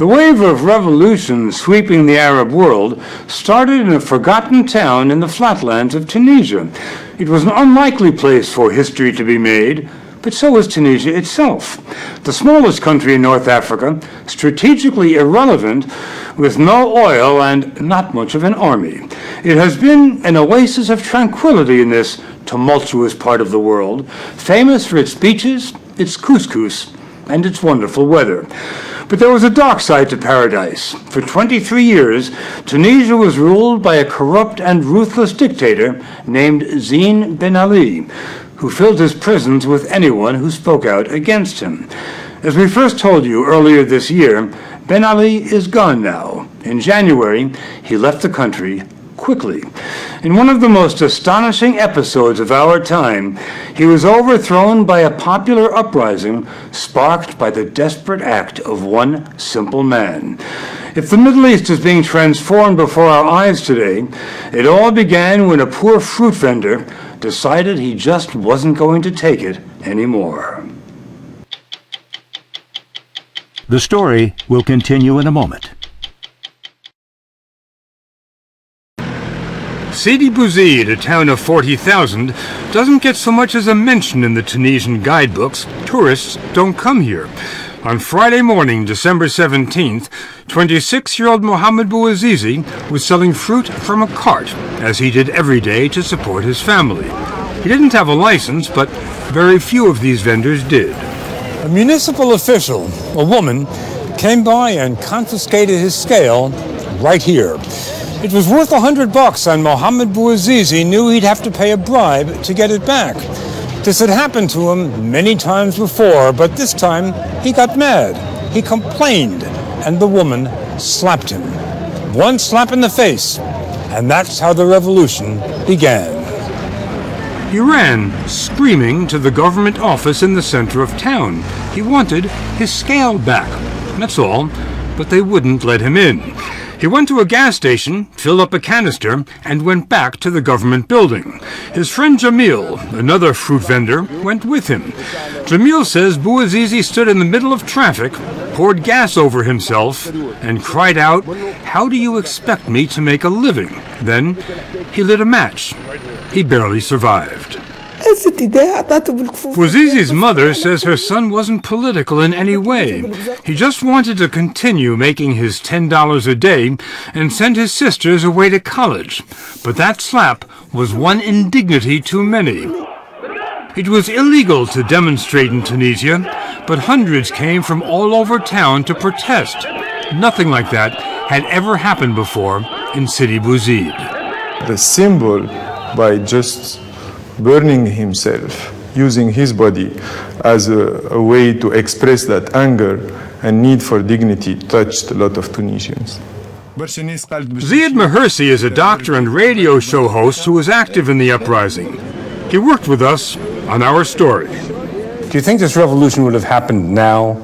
The wave of revolution sweeping the Arab world started in a forgotten town in the flatlands of Tunisia. It was an unlikely place for history to be made, but so was Tunisia itself. The smallest country in North Africa, strategically irrelevant, with no oil and not much of an army. It has been an oasis of tranquility in this tumultuous part of the world, famous for its beaches, its couscous, and its wonderful weather. But there was a dark side to paradise. For 23 years, Tunisia was ruled by a corrupt and ruthless dictator named Zine Ben Ali, who filled his prisons with anyone who spoke out against him. As we first told you earlier this year, Ben Ali is gone now. In January, he left the country quickly. In one of the most astonishing episodes of our time, he was overthrown by a popular uprising sparked by the desperate act of one simple man. If the Middle East is being transformed before our eyes today, it all began when a poor fruit vendor decided he just wasn't going to take it anymore. The story will continue in a moment. Sidi Bouzid, a town of 40,000, doesn't get so much as a mention in the Tunisian guidebooks. Tourists don't come here. On Friday morning, December 17th, 26-year-old Mohamed Bouazizi was selling fruit from a cart, as he did every day to support his family. He didn't have a license, but very few of these vendors did. A municipal official, a woman, came by and confiscated his scale right here. It was worth $100, and Mohamed Bouazizi knew he'd have to pay a bribe to get it back. This had happened to him many times before, but this time he got mad. He complained, and the woman slapped him. One slap in the face, and that's how the revolution began. He ran, screaming, to the government office in the center of town. He wanted his scale back. That's all, but they wouldn't let him in. He went to a gas station, filled up a canister, and went back to the government building. His friend Jamil, another fruit vendor, went with him. Jamil says Bouazizi stood in the middle of traffic, poured gas over himself, and cried out, "How do you expect me to make a living?" Then he lit a match. He barely survived. Bouazizi's mother says her son wasn't political in any way. He just wanted to continue making his $10 a day and send his sisters away to college. But that slap was one indignity too many. It was illegal to demonstrate in Tunisia, but hundreds came from all over town to protest. Nothing like that had ever happened before in Sidi Bouzid. The symbol, by just burning himself, using his body as a way to express that anger and need for dignity, touched a lot of Tunisians. Ziad Mahersi is a doctor and radio show host who was active in the uprising. He worked with us on our story. Do you think this revolution would have happened now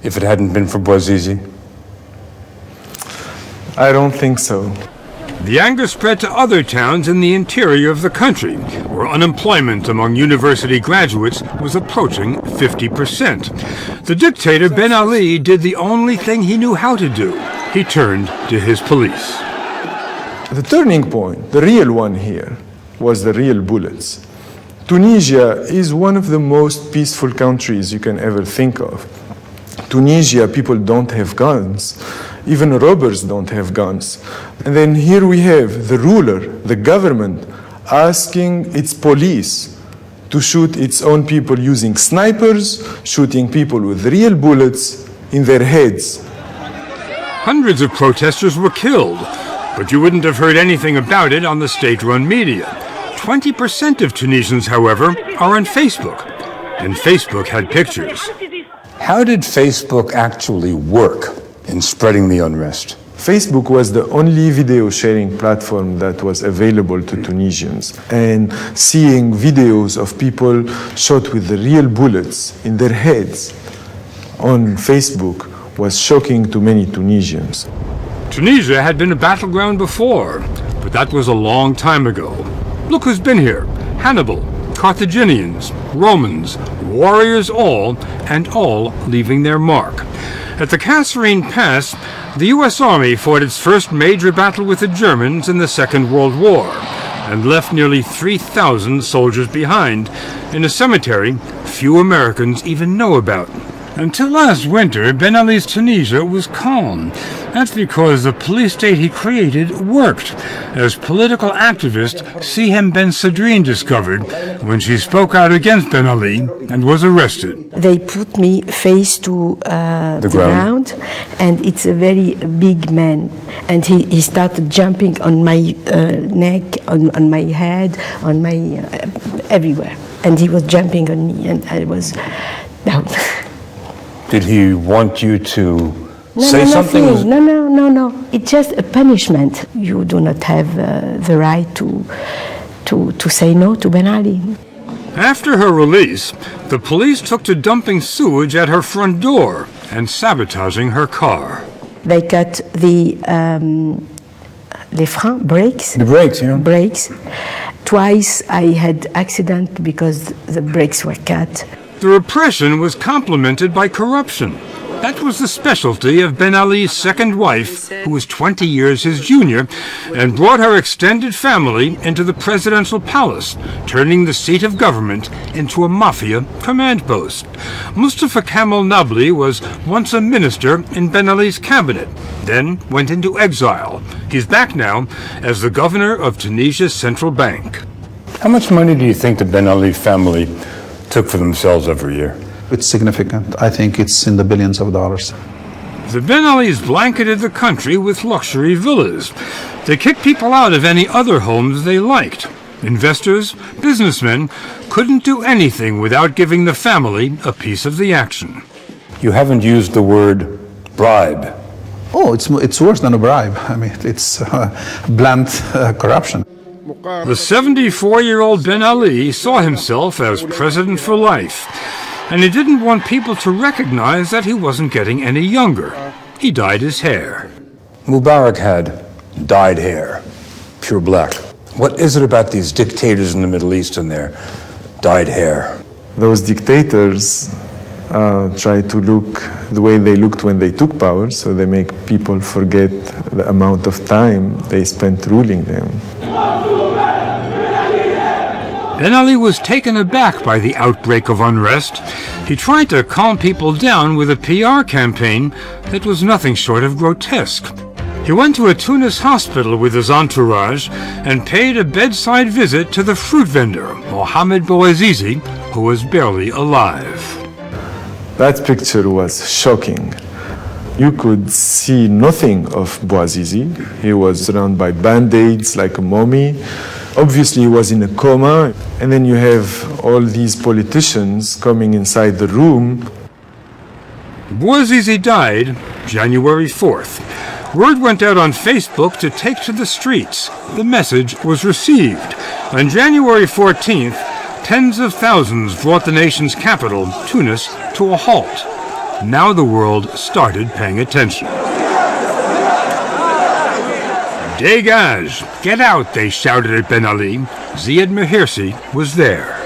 if it hadn't been for Bouazizi? I don't think so. The anger spread to other towns in the interior of the country, where unemployment among university graduates was approaching 50%. The dictator Ben Ali did the only thing he knew how to do. He turned to his police. The turning point, the real one here, was the real bullets. Tunisia is one of the most peaceful countries you can ever think of. Tunisia, people don't have guns. Even robbers don't have guns. And then here we have the ruler, the government, asking its police to shoot its own people using snipers, shooting people with real bullets in their heads. Hundreds of protesters were killed, but you wouldn't have heard anything about it on the state-run media. 20% of Tunisians, however, are on Facebook, and Facebook had pictures. How did Facebook actually work in spreading the unrest? Facebook was the only video sharing platform that was available to Tunisians. And seeing videos of people shot with the real bullets in their heads on Facebook was shocking to many Tunisians. Tunisia had been a battleground before, but that was a long time ago. Look who's been here. Hannibal, Carthaginians, Romans, warriors all, and all leaving their mark. At the Kasserine Pass, the U.S. Army fought its first major battle with the Germans in the Second World War and left nearly 3,000 soldiers behind in a cemetery few Americans even know about. Until last winter, Ben Ali's Tunisia was calm. That's because the police state he created worked, as political activist Sihem Ben Sadrine discovered when she spoke out against Ben Ali and was arrested. They put me face to the ground, and it's a very big man. And he started jumping on my neck, on my head, on my everywhere. And he was jumping on me, and I was down. Did he want you to say something? No. It's just a punishment. You do not have the right to say no to Ben Ali. After her release, the police took to dumping sewage at her front door and sabotaging her car. They cut the freins, brakes. The brakes, yeah. Brakes. Twice I had accident because the brakes were cut. The repression was complemented by corruption. That was the specialty of Ben Ali's second wife, who was 20 years his junior, and brought her extended family into the presidential palace, turning the seat of government into a mafia command post. Mustafa Kemal Nabli was once a minister in Ben Ali's cabinet, then went into exile. He's back now as the governor of Tunisia's central bank. How much money do you think the Ben Ali family took for themselves every year? It's significant. I think it's in the billions of dollars. The Ben Alis blanketed the country with luxury villas. They kicked people out of any other homes they liked. Investors, businessmen couldn't do anything without giving the family a piece of the action. You haven't used the word bribe. Oh, it's worse than a bribe. I mean, it's blunt corruption. The 74-year-old Ben Ali saw himself as president for life, and he didn't want people to recognize that he wasn't getting any younger. He dyed his hair. Mubarak had dyed hair, pure black. What is it about these dictators in the Middle East and their dyed hair? Those dictators try to look the way they looked when they took power, so they make people forget the amount of time they spent ruling them. Ben Ali was taken aback by the outbreak of unrest. He tried to calm people down with a PR campaign that was nothing short of grotesque. He went to a Tunis hospital with his entourage and paid a bedside visit to the fruit vendor, Mohamed Bouazizi, who was barely alive. That picture was shocking. You could see nothing of Bouazizi. He was surrounded by band-aids like a mummy. Obviously, he was in a coma. And then you have all these politicians coming inside the room. Bouazizi died January 4th. Word went out on Facebook to take to the streets. The message was received. On January 14th, tens of thousands brought the nation's capital, Tunis, to a halt. Now the world started paying attention. Dégage! Get out, they shouted at Ben Ali. Ziad Mahirsi was there.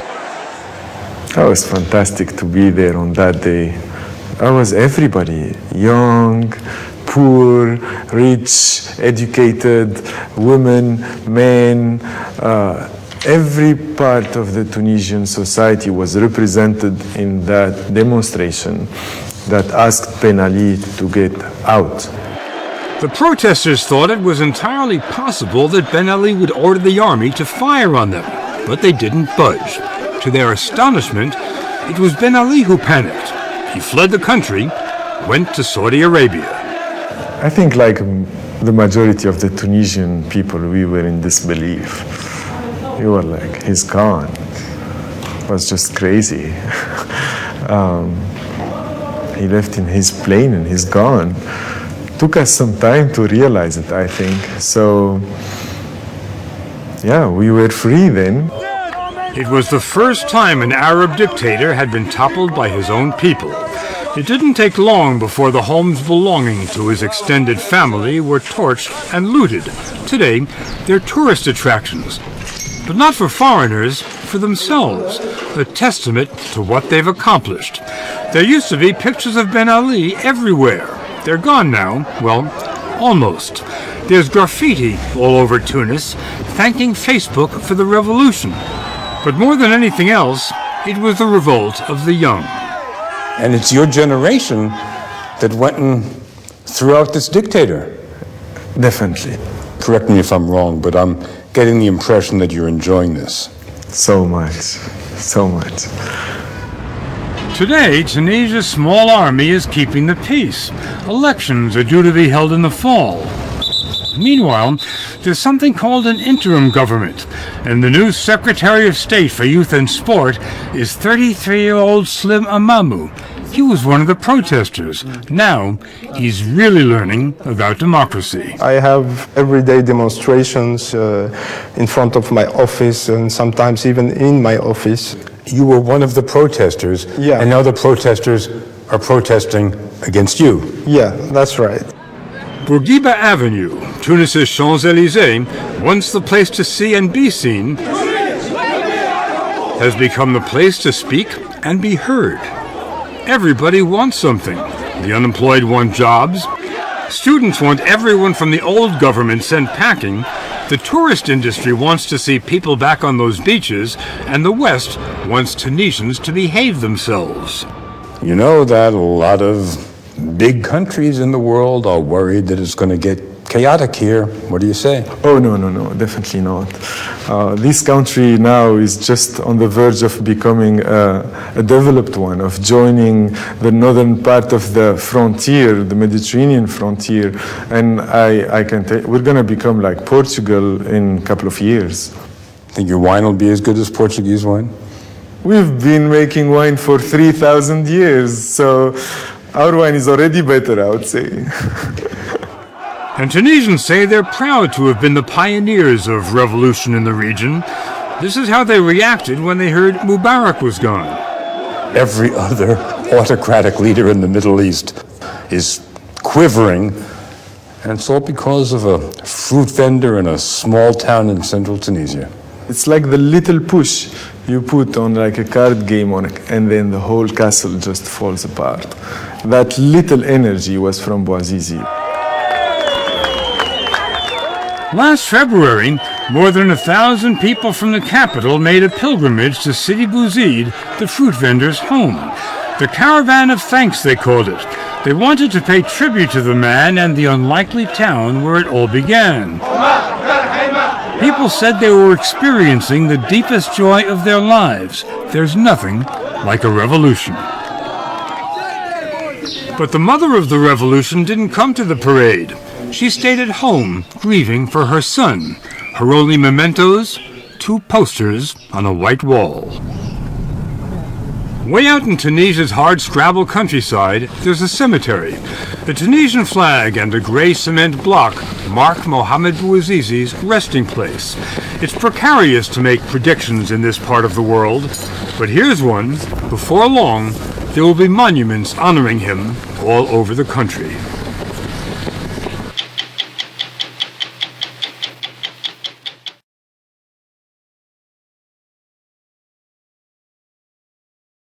That was fantastic to be there on that day. I was everybody, young, poor, rich, educated, women, men. Every part of the Tunisian society was represented in that demonstration that asked Ben Ali to get out. The protesters thought it was entirely possible that Ben Ali would order the army to fire on them, but they didn't budge. To their astonishment, it was Ben Ali who panicked. He fled the country, went to Saudi Arabia. I think like the majority of the Tunisian people, we were in disbelief. We were like, he's gone. It was just crazy. He left in his plane and he's gone. Took us some time to realize it, I think. So, yeah, we were free then. It was the first time an Arab dictator had been toppled by his own people. It didn't take long before the homes belonging to his extended family were torched and looted. Today, they're tourist attractions. But not for foreigners. for themselves, a testament to what they've accomplished. There used to be pictures of Ben Ali everywhere. They're gone now. Well, almost. There's graffiti all over Tunis thanking Facebook for the revolution. But more than anything else, it was the revolt of the young. And it's your generation that went and threw out this dictator. Definitely. Correct me if I'm wrong, but I'm getting the impression that you're enjoying this. So much. So much. Today, Tunisia's small army is keeping the peace. Elections are due to be held in the fall. Meanwhile, there's something called an interim government, and the new Secretary of State for Youth and Sport is 33-year-old Slim Amamu. He was one of the protesters. Now, he's really learning about democracy. I have everyday demonstrations in front of my office and sometimes even in my office. You were one of the protesters, Yeah. and now the protesters are protesting against you. Yeah, that's right. Bourguiba Avenue, Tunis's Champs-Élysées, once the place to see and be seen, has become the place to speak and be heard. Everybody wants something. The unemployed want jobs. Students want everyone from the old government sent packing. The tourist industry wants to see people back on those beaches, and the West wants Tunisians to behave themselves. You know that a lot of big countries in the world are worried that it's going to get chaotic here. What do you say? Oh, no, definitely not. This country now is just on the verge of becoming a developed one, of joining the northern part of the frontier, the Mediterranean frontier, and I can tell you, we're going to become like Portugal in a couple of years. Think your wine will be as good as Portuguese wine? We've been making wine for 3,000 years, so our wine is already better, I would say. And Tunisians say they're proud to have been the pioneers of revolution in the region. This is how they reacted when they heard Mubarak was gone. Every other autocratic leader in the Middle East is quivering, and it's all because of a fruit vendor in a small town in central Tunisia. It's like the little push you put on like a card game on it, and then the whole castle just falls apart. That little energy was from Bouazizi. Last February, more than 1,000 people from the capital made a pilgrimage to Sidi Bouzid, the fruit vendor's home. The Caravan of Thanks, they called it. They wanted to pay tribute to the man and the unlikely town where it all began. People said they were experiencing the deepest joy of their lives. There's nothing like a revolution. But the mother of the revolution didn't come to the parade. She stayed at home, grieving for her son. Her only mementos, 2 posters on a white wall. Way out in Tunisia's hard-scrabble countryside, there's a cemetery. The Tunisian flag and a gray cement block mark Mohamed Bouazizi's resting place. It's precarious to make predictions in this part of the world, but here's one. Before long, there will be monuments honoring him all over the country.